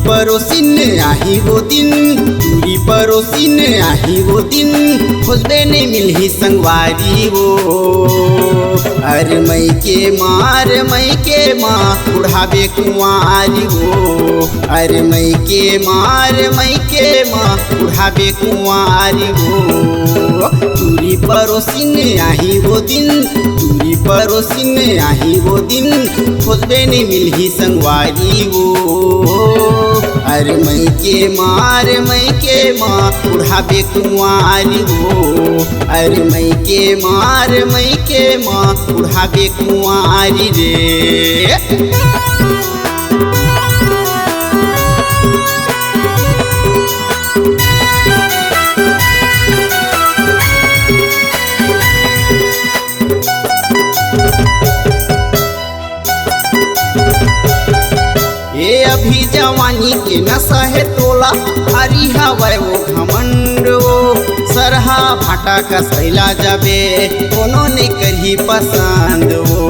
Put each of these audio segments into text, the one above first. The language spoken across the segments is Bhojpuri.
परोसिन आही वो दिन, दूरी परोसिन आही वो दिन, खोजबे नहीं मिलही संगवारी वो। अरे मई के माँ उड़ावे कुंवारी वो। अरे मई के माँ उड़ावे कुंवारी वो। दूरी परोसिन आही वो दिन, दूरी परोसिन आही वो दिन, खोजबे नहीं मिलही संगवारी वो। अरे मई के माँ उड़ावे कुंवारी वो। अरे मई के माँ उड़ावे कुंवारी रे। ये अभी जवानी के नशा है तोला, हरी हवाए वो घमंड वो। सरहा भाटा का सैला जाबे, कोनो ने करही पसंद वो।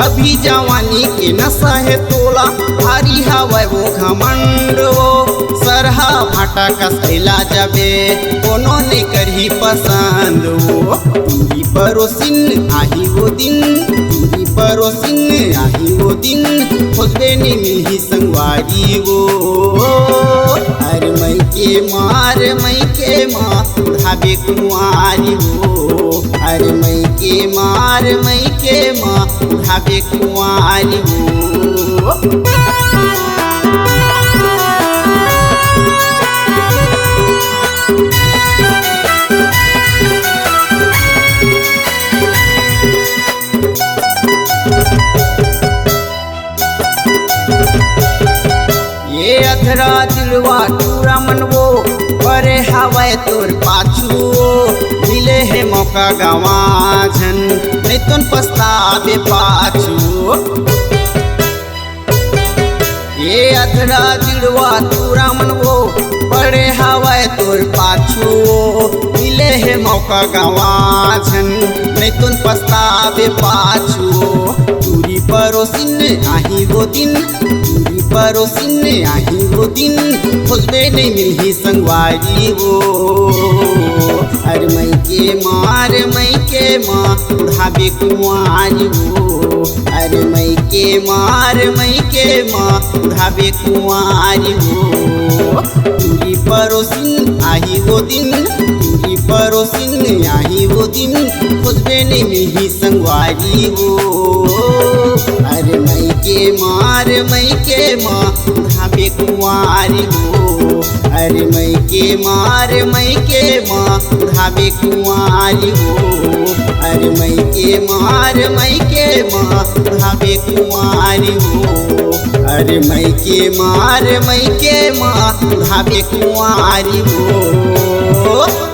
अभी जवानी के नशा है तोला, हरी हवाए वो घमंड वो। सरहा भाटा का सैला जाबे, कोनो ने करही पसंद वो। दूरी परोसिन आही वो दिन, दूरी परोसिन आही वो दिन, खोजबे नहीं मिलही संगवारी वो। अरे मई के माँ उड़ावे कुंवारी वो। अरे मई के माँ उड़ावे कुंवारी वो। ये अधरा दिलवा टूरा मन वो, परे हवाए तोर पाछू। मिले है मौका गवाझन, नहीं तुन पछतावे पाछू। ये अधरा दिलवा टूरा मन वो, परे हवाए तोर पाछू। मिले है मौका गवाझन, नहीं तुन पछतावे पाछू। दूरी परोसिन आही वो दिन, दूरी परोसिन आही वो दिन, खोजबे नहीं मिलही संगवारी वो। अरे मई के माँ उड़ावे कुंवारी वो। अरे मई के माँ उड़ावे कुंवारी वो। दूरी परोसिन आही वो दिन, दूरी परोसिन आही वो दिन, खोजबे नहीं मिलही संगवारी वो। अरे मई के माँ उड़ावे कुंवारी वो। अरे मई के माँ उड़ावे कुंवारी वो। अरे मई के माँ उड़ावे कुंवारी वो। अरे मई के माँ उड़ावे कुंवारी वो।